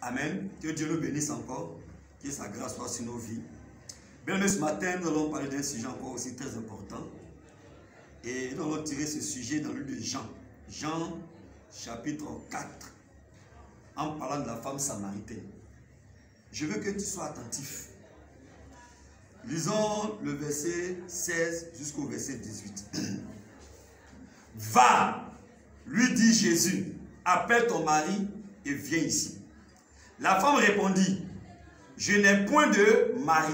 Amen. Que Dieu nous bénisse encore. Que sa grâce soit sur nos vies. Bien, ce matin, nous allons parler d'un sujet encore aussi très important. Et nous allons tirer ce sujet dans le livre de Jean. Jean, chapitre 4. En parlant de la femme samaritaine. Je veux que tu sois attentif. Lisons le verset 16 jusqu'au verset 18. Va, lui dit Jésus, appelle ton mari et viens ici. La femme répondit, je n'ai point de mari.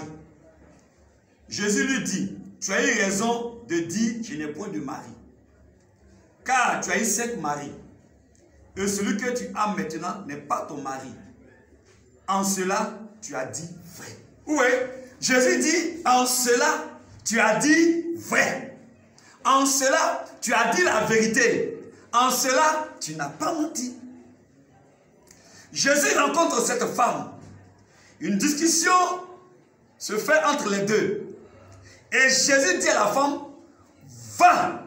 Jésus lui dit, tu as eu raison de dire, je n'ai point de mari. Car tu as eu 5 maris. Et celui que tu as maintenant n'est pas ton mari. En cela, tu as dit vrai. Oui, Jésus dit, en cela, tu as dit vrai. En cela, tu as dit la vérité. En cela, tu n'as pas menti. Jésus rencontre cette femme. Une discussion se fait entre les deux. Et Jésus dit à la femme, va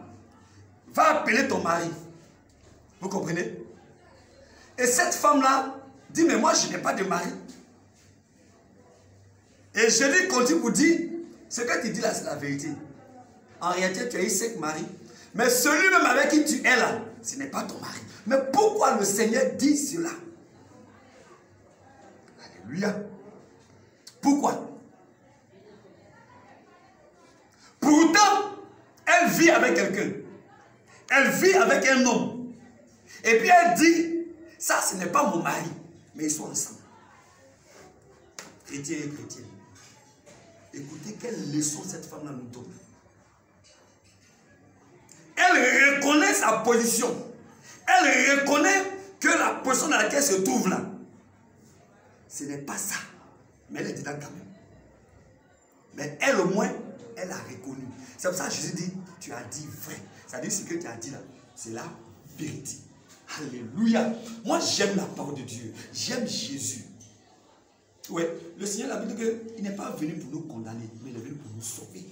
appeler ton mari. Vous comprenez? Et cette femme-là dit, mais moi je n'ai pas de mari. Et Jésus continue pour dire, ce que tu dis là c'est la vérité. En réalité tu as eu 5 maris. Mais celui-même avec qui tu es là, ce n'est pas ton mari. Mais pourquoi le Seigneur dit cela? Alléluia. Pourquoi? Pourtant, elle vit avec quelqu'un. Elle vit avec un homme. Et puis elle dit, ça ce n'est pas mon mari. Mais ils sont ensemble. Chrétien et chrétienne. Écoutez quelle leçon cette femme-là nous donne. Elle reconnaît sa position. Elle reconnaît que la position dans laquelle elle se trouve là, ce n'est pas ça. Mais elle est dedans quand même. Mais elle au moins, elle a reconnu. C'est pour ça que Jésus dit, tu as dit vrai. C'est-à-dire ce que tu as dit là, c'est la vérité. Alléluia. Moi j'aime la parole de Dieu. J'aime Jésus. Oui, le Seigneur a dit qu'il n'est pas venu pour nous condamner, mais il est venu pour nous sauver.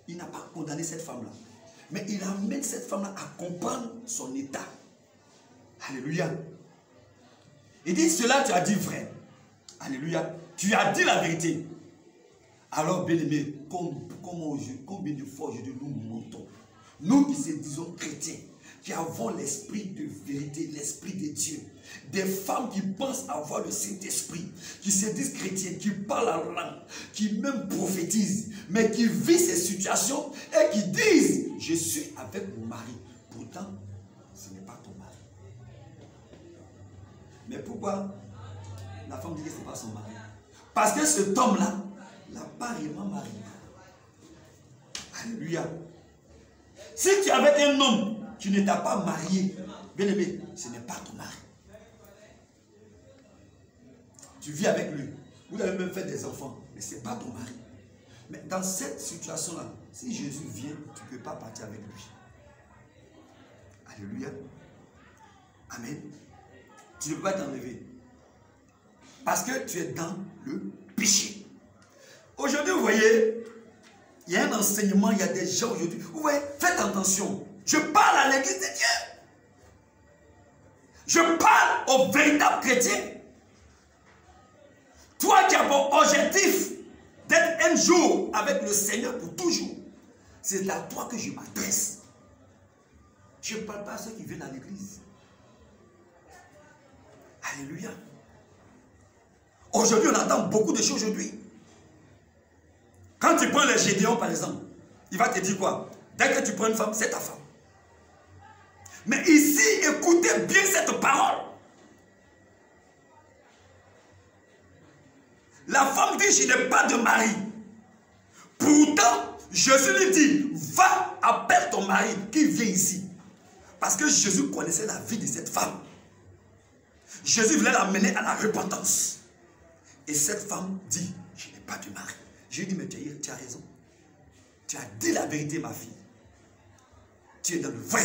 Il n'a pas condamné cette femme-là. Mais il amène cette femme-là à comprendre son état. Alléluia. Il dit, cela tu as dit vrai. Alléluia. Tu as dit la vérité. Alors, bien-aimés, combien de fois aujourd'hui nous montons, nous qui se disons chrétiens, qui avons l'esprit de vérité, l'esprit de Dieu, des femmes qui pensent avoir le Saint-Esprit, qui se disent chrétiens, qui parlent en langue, qui même prophétisent, mais qui vivent ces situations et qui disent, je suis avec mon mari. Pourtant, ce n'est pas ton mari. Mais pourquoi la femme dit que ce n'est pas son mari? Parce que cet homme-là n'a pas réellement marié. Alléluia. Si tu es avec un homme qui ne t'a pas marié, bien aimé, ce n'est pas ton mari. Tu vis avec lui. Vous avez même fait des enfants, mais ce n'est pas ton mari. Mais dans cette situation-là, si Jésus vient, tu ne peux pas partir avec lui. Alléluia. Amen. Tu ne peux pas t'enlever. Parce que tu es dans le péché. Aujourd'hui, vous voyez, il y a un enseignement, il y a des gens aujourd'hui. Vous voyez, faites attention. Je parle à l'église de Dieu. Je parle aux véritables chrétiens. Toi qui as pour objectif d'être un jour avec le Seigneur pour toujours, c'est à toi que je m'adresse. Je ne parle pas à ceux qui viennent à l'église. Alléluia. Aujourd'hui, on entend beaucoup de choses aujourd'hui. Quand tu prends les Gédéons, par exemple, il va te dire quoi? Dès que tu prends une femme, c'est ta femme. Mais ici, écoutez bien cette parole. La femme dit, je n'ai pas de mari. Pourtant, Jésus lui dit, va, appelle ton mari qui vient ici. Parce que Jésus connaissait la vie de cette femme. Jésus voulait l'amener à la repentance. Et cette femme dit, je n'ai pas de mari. Je lui dis, mais tu as raison. Tu as dit la vérité, ma fille. Tu es dans le vrai.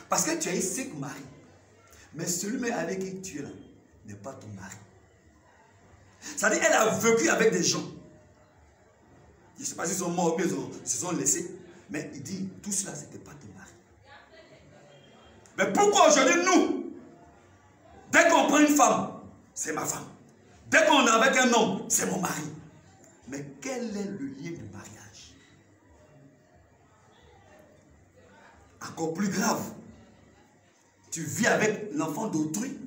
Parce que tu as eu 5 maris. Mais celui avec qui tu es là n'est pas ton mari. C'est-à-dire qu'elle a vécu avec des gens. Je ne sais pas s'ils sont morts ou bien ils se sont laissés. Mais il dit, tout cela, ce n'était pas ton mari. Mais pourquoi aujourd'hui, nous, dès qu'on prend une femme, c'est ma femme. Dès qu'on est avec un homme, c'est mon mari. Mais quel est le lien du mariage? Encore plus grave, tu vis avec l'enfant d'autrui,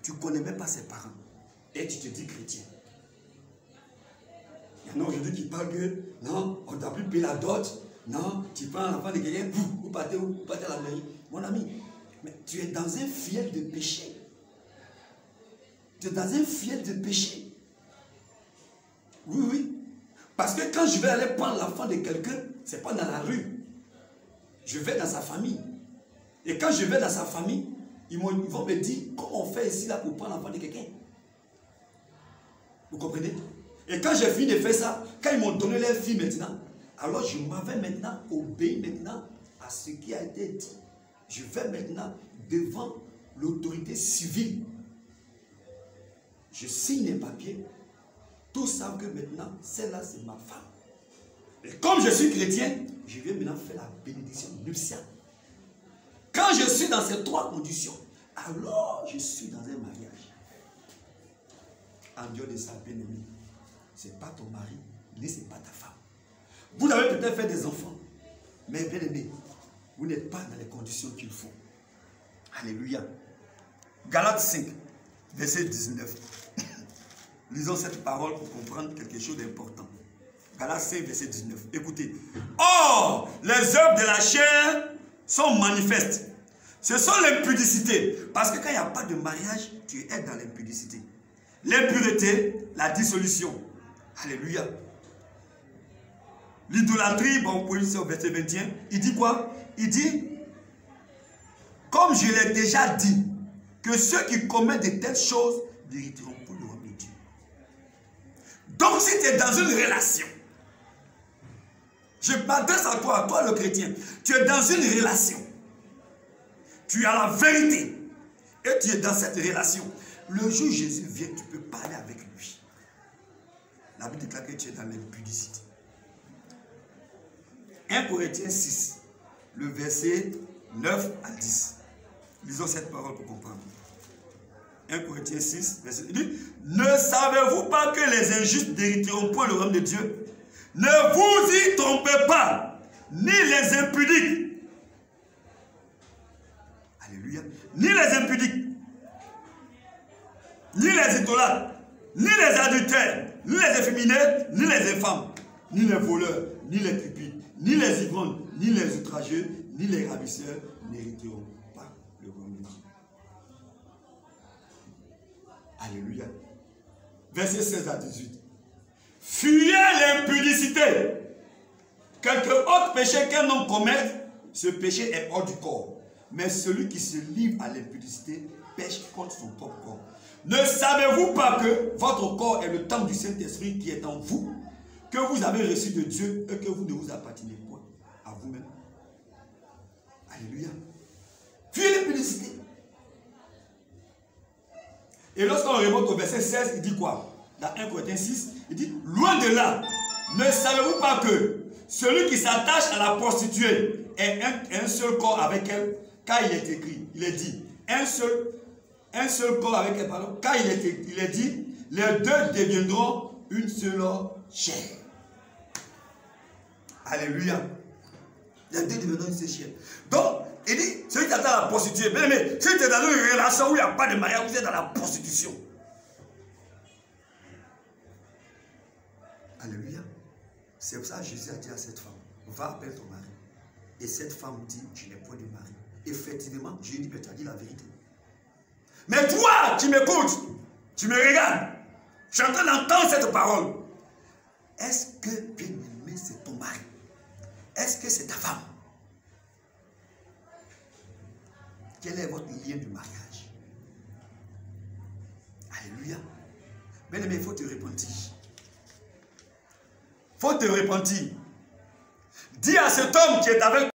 tu ne connais même pas ses parents. Et tu te dis chrétien. Il y en a aujourd'hui qui parlent que non, on ne doit plus payer la dot. Non, tu prends l'enfant de quelqu'un, vous partez à la mairie. Mon ami, mais tu es dans un fiel de péché. Tu es dans un fiel de péché. Oui, oui. Parce que quand je vais aller prendre l'enfant de quelqu'un, ce n'est pas dans la rue. Je vais dans sa famille. Et quand je vais dans sa famille, ils vont me dire comment on fait ici là pour prendre l'enfant de quelqu'un. Vous comprenez? Et quand j'ai fini de faire ça, quand ils m'ont donné leur fille maintenant, alors je m'avais maintenant obéi maintenant à ce qui a été dit. Je vais maintenant devant l'autorité civile. Je signe les papiers. Tous savent que maintenant, celle-là, c'est ma femme. Et comme je suis chrétien, je vais maintenant faire la bénédiction nuptiale. Quand je suis dans ces trois conditions, alors je suis dans un mariage. En dehors de ça, bien-aimé, ce n'est pas ton mari, ni ce n'est pas ta femme. Vous avez peut-être fait des enfants, mais bien-aimé, vous n'êtes pas dans les conditions qu'il faut. Alléluia. Galates 5, verset 19. Lisons cette parole pour comprendre quelque chose d'important. Galates 5, verset 19. Écoutez. Or, les œuvres de la chair sont manifestes. Ce sont l'impudicité. Parce que quand il n'y a pas de mariage, tu es dans l'impudicité. L'impureté, la dissolution. Alléluia. L'idolâtrie, bon, vous pouvez lire au verset 21. Il dit quoi? Il dit, comme je l'ai déjà dit, que ceux qui commettent de telles choses n'hériteront pas le royaume de Dieu. Donc, si tu es dans une relation, je m'adresse à toi le chrétien, tu es dans une relation, tu as la vérité, et tu es dans cette relation. Le jour où Jésus vient, tu peux parler avec lui. La Bible déclare que tu es dans l'impudicité. 1 Corinthiens 6, le verset 9 à 10. Lisons cette parole pour comprendre. 1 Corinthiens 6, verset 10. Il dit, ne savez-vous pas que les injustes n'hériteront point le royaume de Dieu? Ne vous y trompez pas, ni les impudiques. Alléluia. Ni les impudiques, ni les idolâtres, ni les adultères, ni les efféminés, ni les infâmes, ni les voleurs, ni les cupides, ni les ivrognes, ni les outrageux, ni les ravisseurs n'hériteront pas le royaume de Dieu. Alléluia. Verset 16 à 18. Fuyez l'impudicité. Quelque autre péché qu'un homme commette, ce péché est hors du corps. Mais celui qui se livre à l'impudicité pêche contre son propre corps. Ne savez-vous pas que votre corps est le temple du Saint-Esprit qui est en vous, que vous avez reçu de Dieu et que vous ne vous appartenez point à vous-même? Alléluia. Fuyez l'impudicité. Et lorsqu'on remonte au verset 16, il dit quoi? Dans 1 Corinthiens 6, il dit, loin de là, ne savez-vous pas que celui qui s'attache à la prostituée est un seul corps avec elle, car il est écrit, il est dit, un seul corps avec elle, pardon, car il est dit, les deux deviendront une seule chair. Alléluia. Les deux deviendront une seule chair. Donc, il dit, celui qui s'attache à la prostituée, bien aimé, si tu es dans une relation où il n'y a pas de mariage, vous êtes dans la prostitution. Alléluia. C'est pour ça que Jésus a dit à cette femme, va appeler ton mari. Et cette femme dit, je n'ai point de mari. Effectivement, je lui dis, mais tu as dit la vérité. Mais toi, tu m'écoutes, tu me regardes, je suis en train d'entendre cette parole. Est-ce que, bien aimé, c'est ton mari? Est-ce que c'est ta femme? Quel est votre lien du mariage? Alléluia. Bien aimé, il faut te repentir. Il faut te repentir. Dis à cet homme qui est avec